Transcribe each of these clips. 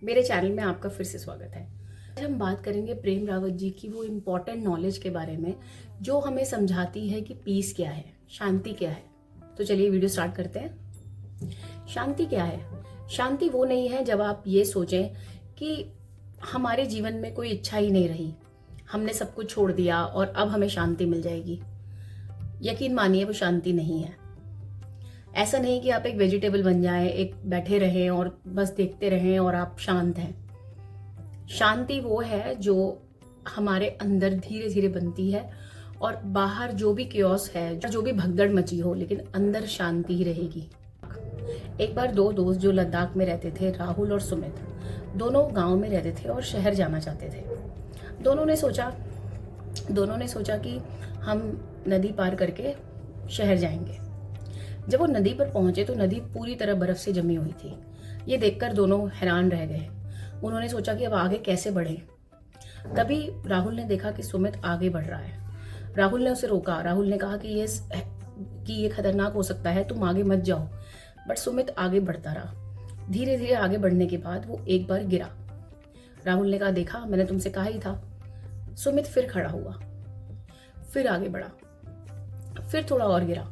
मेरे चैनल में आपका फिर से स्वागत है। आज हम बात करेंगे प्रेम रावत जी की वो इम्पॉर्टेंट नॉलेज के बारे में जो हमें समझाती है कि पीस क्या है, शांति क्या है। तो चलिए वीडियो स्टार्ट करते हैं। शांति क्या है? शांति वो नहीं है जब आप ये सोचें कि हमारे जीवन में कोई इच्छा ही नहीं रही, हमने सब कुछ छोड़ दिया और अब हमें शांति मिल जाएगी। यकीन मानिए वो शांति नहीं है। ऐसा नहीं कि आप एक वेजिटेबल बन जाएं, एक बैठे रहें और बस देखते रहें और आप शांत हैं। शांति वो है जो हमारे अंदर धीरे धीरे बनती है और बाहर जो भी क्योस है, जो भी भगदड़ मची हो, लेकिन अंदर शांति ही रहेगी। एक बार दो दोस्त जो लद्दाख में रहते थे, राहुल और सुमित, दोनों गांव में रहते थे और शहर जाना चाहते थे। दोनों ने सोचा कि हम नदी पार करके शहर जाएंगे। जब वो नदी पर पहुंचे तो नदी पूरी तरह बर्फ से जमी हुई थी। ये देखकर दोनों हैरान रह गए। उन्होंने सोचा कि अब आगे कैसे बढ़े। तभी राहुल ने देखा कि सुमित आगे बढ़ रहा है। राहुल ने उसे रोका। राहुल ने कहा कि ये खतरनाक हो सकता है, तुम आगे मत जाओ। बट सुमित आगे बढ़ता रहा। धीरे धीरे आगे बढ़ने के बाद वो एक बार गिरा। राहुल ने कहा, देखा, मैंने तुमसे कहा ही था। सुमित फिर खड़ा हुआ, फिर आगे बढ़ा, फिर थोड़ा और गिरा,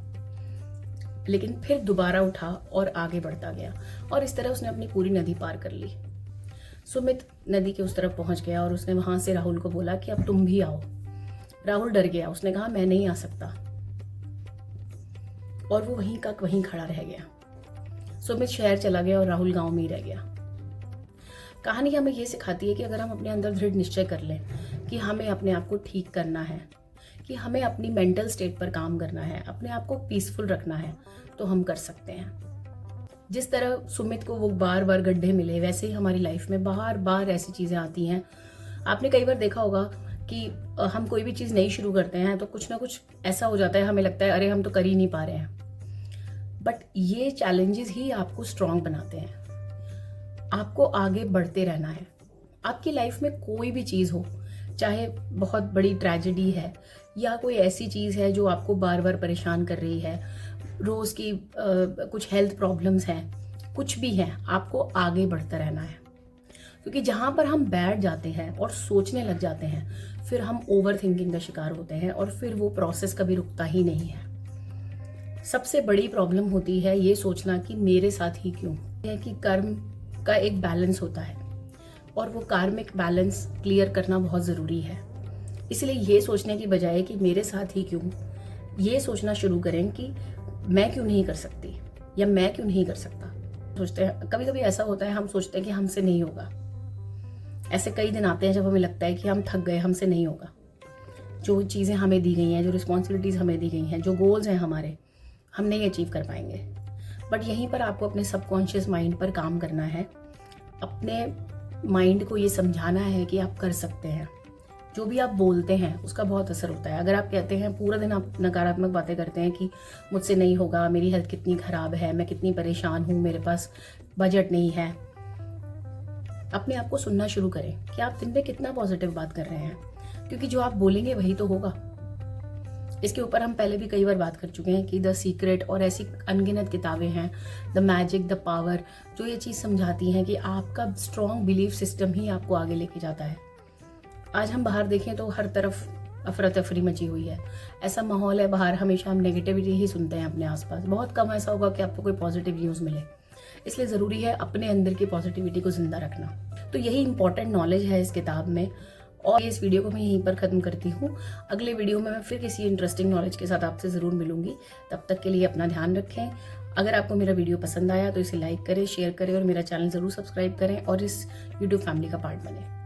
लेकिन फिर दोबारा उठा और आगे बढ़ता गया। और इस तरह उसने अपनी पूरी नदी पार कर ली। सुमित नदी के उस तरफ पहुंच गया और उसने वहां से राहुल को बोला कि अब तुम भी आओ। राहुल डर गया। उसने कहा, मैं नहीं आ सकता। और वो वहीं का वहीं खड़ा रह गया। सुमित शहर चला गया और राहुल गांव में ही रह गया। कहानी हमें ये सिखाती है कि अगर हम अपने अंदर दृढ़ निश्चय कर लें कि हमें अपने आप को ठीक करना है, कि हमें अपनी मेंटल स्टेट पर काम करना है, अपने आप को पीसफुल रखना है, तो हम कर सकते हैं। जिस तरह सुमित को वो बार बार गड्ढे मिले, वैसे ही हमारी लाइफ में बार बार ऐसी चीज़ें आती हैं। आपने कई बार देखा होगा कि हम कोई भी चीज़ नई शुरू करते हैं तो कुछ ना कुछ ऐसा हो जाता है, हमें लगता है अरे हम तो कर ही नहीं पा रहे हैं। बट ये चैलेंजेस ही आपको स्ट्रांग बनाते हैं। आपको आगे बढ़ते रहना है। आपकी लाइफ में कोई भी चीज़ हो, चाहे बहुत बड़ी ट्रेजेडी है या कोई ऐसी चीज़ है जो आपको बार बार परेशान कर रही है, रोज़ की कुछ हेल्थ प्रॉब्लम्स हैं, कुछ भी है, आपको आगे बढ़ता रहना है। क्योंकि जहाँ पर हम बैठ जाते हैं और सोचने लग जाते हैं, फिर हम ओवर थिंकिंग का शिकार होते हैं और फिर वो प्रोसेस कभी रुकता ही नहीं है। सबसे बड़ी प्रॉब्लम होती है ये सोचना कि मेरे साथ ही क्यों है, कि कर्म का एक बैलेंस होता है और वो कार्मिक बैलेंस क्लियर करना बहुत ज़रूरी है। इसलिए ये सोचने की बजाय कि मेरे साथ ही क्यों, ये सोचना शुरू करें कि मैं क्यों नहीं कर सकती या मैं क्यों नहीं कर सकता। सोचते हैं, कभी कभी ऐसा होता है, हम सोचते हैं कि हमसे नहीं होगा। ऐसे कई दिन आते हैं जब हमें लगता है कि हम थक गए, हमसे नहीं होगा। जो चीज़ें हमें दी गई हैं, जो रिस्पॉन्सिबिलिटीज़ हमें दी गई हैं, जो गोल्स हैं हमारे, हम नहीं अचीव कर पाएंगे। बट यहीं पर आपको अपने सबकॉन्शियस माइंड पर काम करना है। अपने माइंड को ये समझाना है कि आप कर सकते हैं। जो भी आप बोलते हैं उसका बहुत असर होता है। अगर आप कहते हैं, पूरा दिन आप नकारात्मक बातें करते हैं कि मुझसे नहीं होगा, मेरी हेल्थ कितनी खराब है, मैं कितनी परेशान हूँ, मेरे पास बजट नहीं है, अपने आप को सुनना शुरू करें कि आप दिन में कितना पॉजिटिव बात कर रहे हैं। क्योंकि जो आप बोलेंगे वही तो होगा। इसके ऊपर हम पहले भी कई बार बात कर चुके हैं कि द सीक्रेट और ऐसी अनगिनत किताबें हैं, द मैजिक, द पावर, जो ये चीज़ समझाती हैं कि आपका स्ट्रॉन्ग बिलीफ सिस्टम ही आपको आगे लेके जाता है। आज हम बाहर देखें तो हर तरफ अफरा तफरी मची हुई है। ऐसा माहौल है बाहर, हमेशा हम नेगेटिविटी ही सुनते हैं अपने आसपास। बहुत कम ऐसा होगा कि आपको कोई पॉजिटिव न्यूज़ मिले। इसलिए ज़रूरी है अपने अंदर की पॉजिटिविटी को जिंदा रखना। तो यही इंपॉर्टेंट नॉलेज है इस किताब में। और इस वीडियो को मैं यहीं पर ख़त्म करती हूँ। अगले वीडियो में मैं फिर किसी इंटरेस्टिंग नॉलेज के साथ आपसे ज़रूर मिलूंगी। तब तक के लिए अपना ध्यान रखें। अगर आपको मेरा वीडियो पसंद आया तो इसे लाइक करें, शेयर करें और मेरा चैनल ज़रूर सब्सक्राइब करें और इस यूट्यूब फैमिली का पार्ट बने।